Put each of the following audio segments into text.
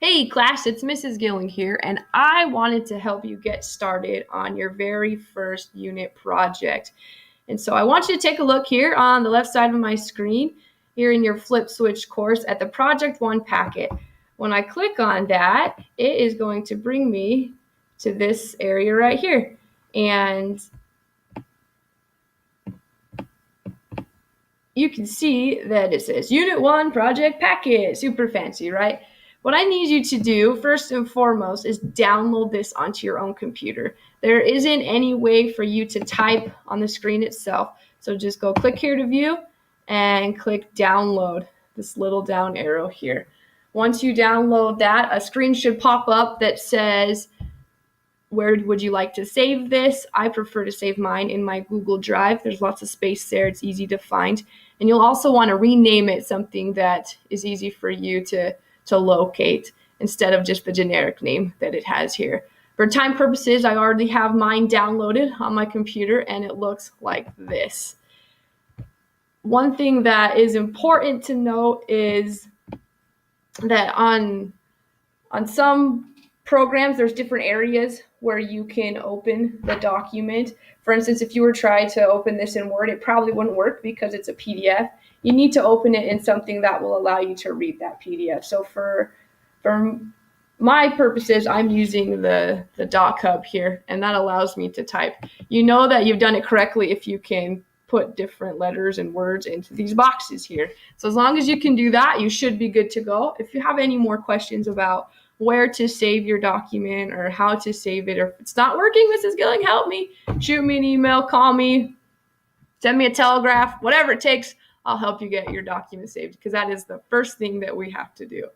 Hey class, it's Mrs. Gilling here, and I wanted to help you get started on your very first unit project. And so I want you to take a look here on the left side of my screen, here in your flip switch course at the Project 1 packet. When I click on that, it is going to bring me to this area right here. And you can see that it says Unit 1 Project Packet. Super fancy, right? What I need you to do, first and foremost, is download this onto your own computer. There isn't any way for you to type on the screen itself. So just go click here to view and click download, this little down arrow here. Once you download that, a screen should pop up that says, where would you like to save this? I prefer to save mine in my Google Drive. There's lots of space there. It's easy to find. And you'll also want to rename it something that is easy for you to locate instead of just the generic name that it has here. For time purposes, I already have mine downloaded on my computer, and it looks like this. One thing that is important to note is that on some programs, there's different areas where you can open the document. For instance, if you were trying to open this in Word, it probably wouldn't work because it's a PDF. You need to open it in something that will allow you to read that PDF. So for my purposes, I'm using the Doc Hub here, and that allows me to type. You know that you've done it correctly if you can put different letters and words into these boxes here. So as long as you can do that, you should be good to go. If you have any more questions about where to save your document or how to save it, or if it's not working, Mrs. Gilling, help me, shoot me an email, call me, send me a telegraph, whatever it takes, I'll help you get your document saved, because that is the first thing that we have to do.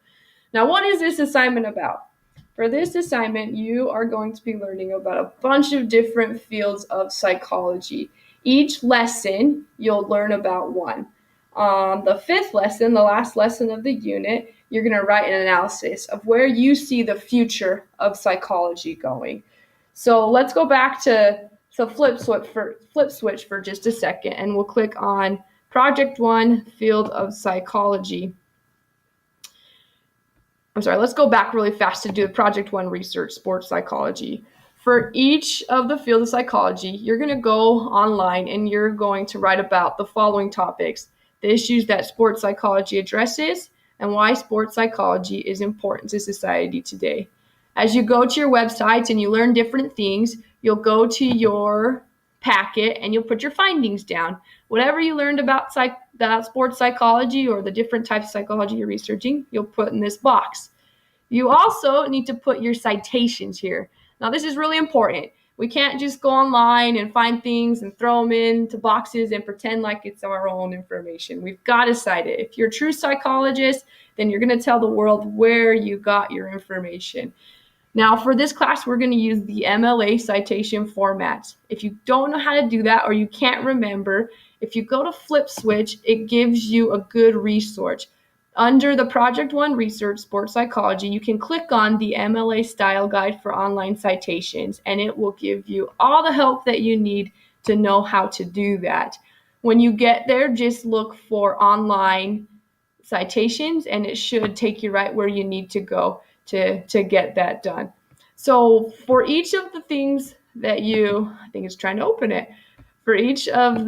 Now, what is this assignment about? For this assignment, you are going to be learning about a bunch of different fields of psychology. Each lesson, you'll learn about one. On the fifth lesson, the last lesson of the unit, you're going to write an analysis of where you see the future of psychology going. So let's go back to flip switch for just a second, and we'll click on Project 1, Field of Psychology. Let's go back really fast to do Project 1 research, sports psychology. For each of the field of psychology, you're going to go online and you're going to write about the following topics: the issues that sports psychology addresses and why sports psychology is important to society today. As you go to your websites and you learn different things, you'll go to your packet and you'll put your findings down. Whatever you learned about sports psychology or the different types of psychology you're researching, you'll put in this box. You also need to put your citations here. Now, this is really important. We can't just go online and find things and throw them into boxes and pretend like it's our own information. We've got to cite it. If you're a true psychologist, then you're going to tell the world where you got your information. Now, for this class, we're going to use the MLA citation format. If you don't know how to do that or you can't remember, if you go to Flip Switch, it gives you a good resource. Under the Project 1 Research Sports Psychology, you can click on the MLA Style Guide for Online Citations, and it will give you all the help that you need to know how to do that. When you get there, just look for online citations, and it should take you right where you need to go to get that done. So for each of the things that I think it's trying to open it, for each of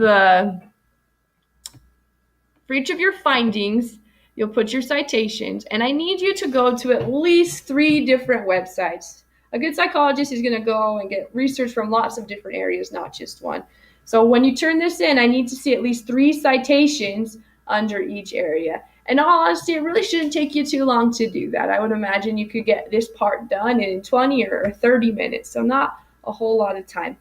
your findings, you'll put your citations, and I need you to go to at least 3 different websites. A good psychologist is going to go and get research from lots of different areas, not just one. So when you turn this in, I need to see at least 3 citations under each area. In all honesty, it really shouldn't take you too long to do that. I would imagine you could get this part done in 20 or 30 minutes, so not a whole lot of time.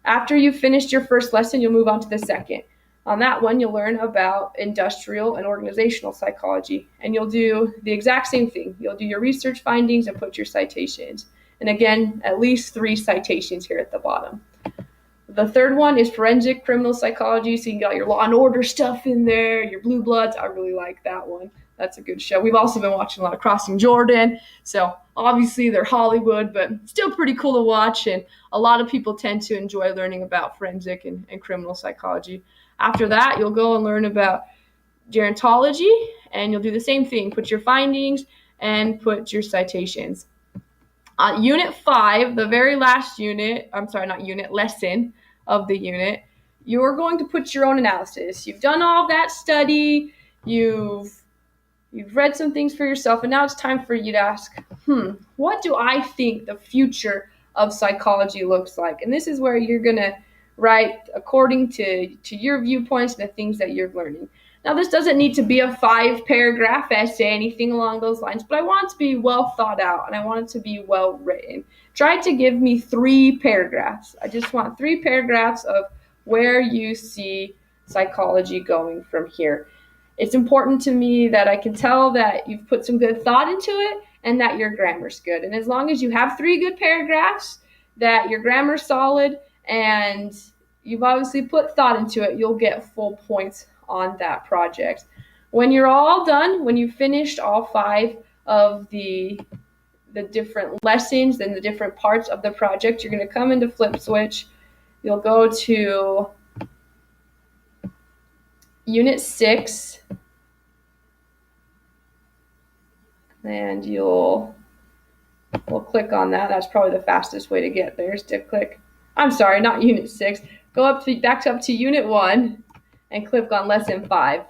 After you've finished your first lesson, you'll move on to the second. On that one, you'll learn about industrial and organizational psychology, and you'll do the exact same thing. You'll do your research findings and put your citations. And again, at least 3 citations here at the bottom. The third one is forensic criminal psychology, so you can get all your Law and Order stuff in there, your Blue Bloods. I really like that one. That's a good show. We've also been watching a lot of Crossing Jordan, so obviously they're Hollywood, but still pretty cool to watch, and a lot of people tend to enjoy learning about forensic and criminal psychology. After that, you'll go and learn about gerontology, and you'll do the same thing. Put your findings and put your citations. Unit 5, the very last lesson of the unit, you're going to put your own analysis. You've done all that study, you've read some things for yourself, and now it's time for you to ask, what do I think the future of psychology looks like? And this is where you're going to write according to your viewpoints and the things that you're learning. Now, this doesn't need to be a 5-paragraph essay, anything along those lines, but I want it to be well thought out, and I want it to be well written. Try to give me 3 paragraphs. I just want 3 paragraphs of where you see psychology going from here. It's important to me that I can tell that you've put some good thought into it and that your grammar's good. And as long as you have 3 good paragraphs, that your grammar's solid, and you've obviously put thought into it, you'll get full points on that project. When you're all done, when you've finished all 5 of the different lessons and the different parts of the project, you're going to come into Flip Switch. You'll go to Unit 6, and we'll click on that. That's probably the fastest way to get there, is to click. I'm sorry, not Unit 6. Go back up to Unit 1 and click on Lesson 5.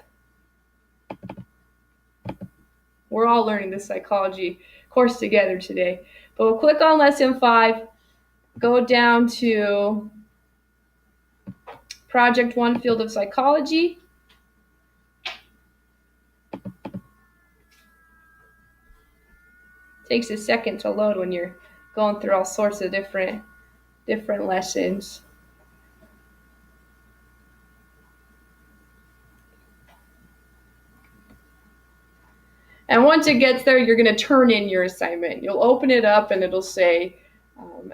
We're all learning this psychology course together today. But we'll click on Lesson 5, go down to Project 1, Field of Psychology. Takes a second to load when you're going through all sorts of different lessons. And once it gets there, you're going to turn in your assignment. You'll open it up and it'll say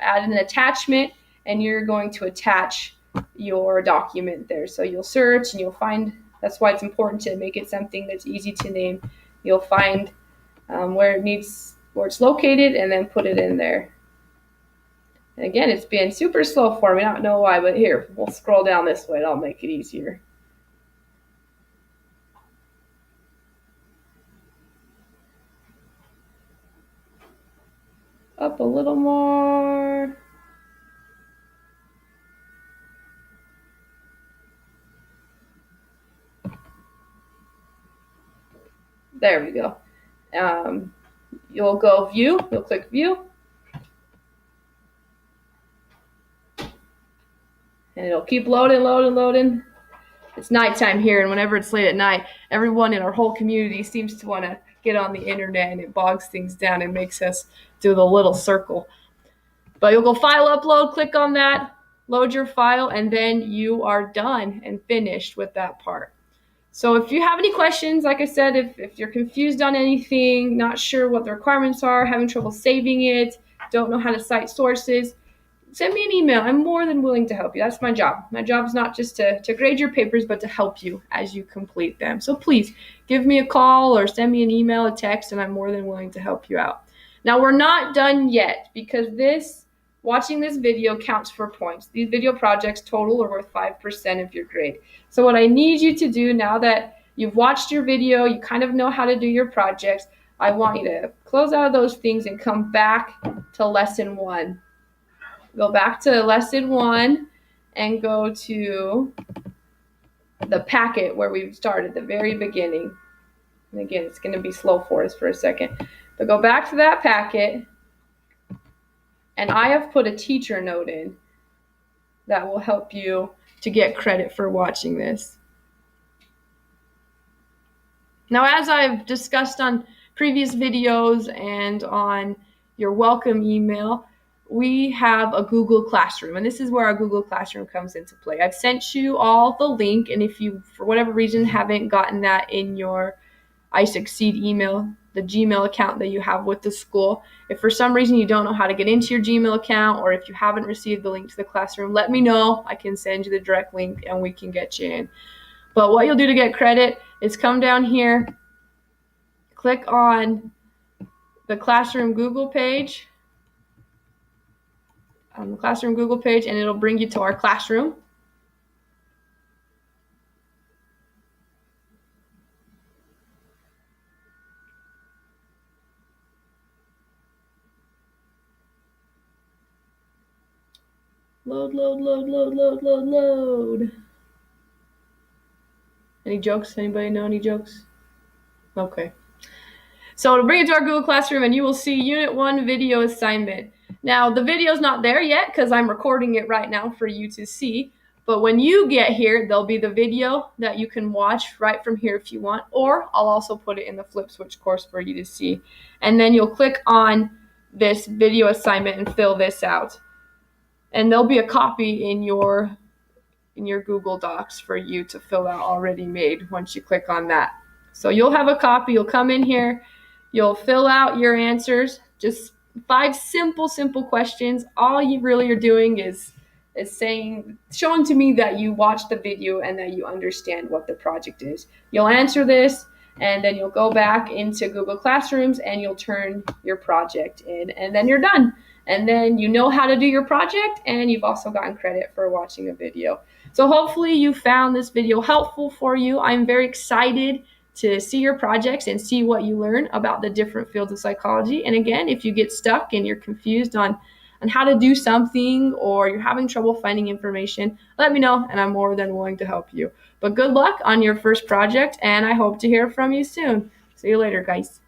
add an attachment, and you're going to attach your document there. So you'll search and you'll find, that's why it's important to make it something that's easy to name. You'll find where it's located and then put it in there. And again, it's been super slow for me. I don't know why, but here, we'll scroll down this way. That'll make it easier. Up a little more. There we go. You'll go View. You'll click View. And it'll keep loading. It's nighttime here, and whenever it's late at night, everyone in our whole community seems to want to get on the internet, and it bogs things down and makes us do the little circle. But you'll go File Upload, click on that, load your file, and then you are done and finished with that part. So if you have any questions, like I said, if you're confused on anything, not sure what the requirements are, having trouble saving it, don't know how to cite sources, send me an email. I'm more than willing to help you. That's my job. My job is not just to grade your papers, but to help you as you complete them. So please give me a call or send me an email, a text, and I'm more than willing to help you out. Now, we're not done yet, because watching this video counts for points. These video projects total are worth 5% of your grade. So what I need you to do, now that you've watched your video, you kind of know how to do your projects, I want you to close out of those things and come back to Lesson 1. Go back to Lesson 1 and go to the packet where we started, the very beginning. And again, it's going to be slow for us for a second. But go back to that packet, and I have put a teacher note in that will help you to get credit for watching this. Now, as I've discussed on previous videos and on your welcome email, we have a Google Classroom, and this is where our Google Classroom comes into play. I've sent you all the link, and if you, for whatever reason, haven't gotten that in your I Succeed email, the Gmail account that you have with the school, if for some reason you don't know how to get into your Gmail account, or if you haven't received the link to the classroom, let me know. I can send you the direct link and we can get you in. But what you'll do to get credit is come down here, click on the Classroom Google page, and it'll bring you to our classroom. Load, load, load, load, load, load, load. Any jokes? Anybody know any jokes? Okay. So it'll bring it to our Google Classroom and you will see Unit 1 video assignment. Now, the video's not there yet because I'm recording it right now for you to see. But when you get here, there'll be the video that you can watch right from here if you want. Or I'll also put it in the Flip Switch course for you to see. And then you'll click on this video assignment and fill this out. And there'll be a copy in your Google Docs for you to fill out already made once you click on that. So you'll have a copy. You'll come in here. You'll fill out your answers. Just 5 simple questions. All you really are doing is showing to me that you watched the video and that you understand what the project is. You'll answer this, and then you'll go back into Google Classrooms and you'll turn your project in, and then you're done. And then you know how to do your project, and you've also gotten credit for watching a video. So hopefully you found this video helpful for you. I'm very excited to see your projects and see what you learn about the different fields of psychology. And again, if you get stuck and you're confused on how to do something or you're having trouble finding information, let me know and I'm more than willing to help you. But good luck on your first project and I hope to hear from you soon. See you later, guys.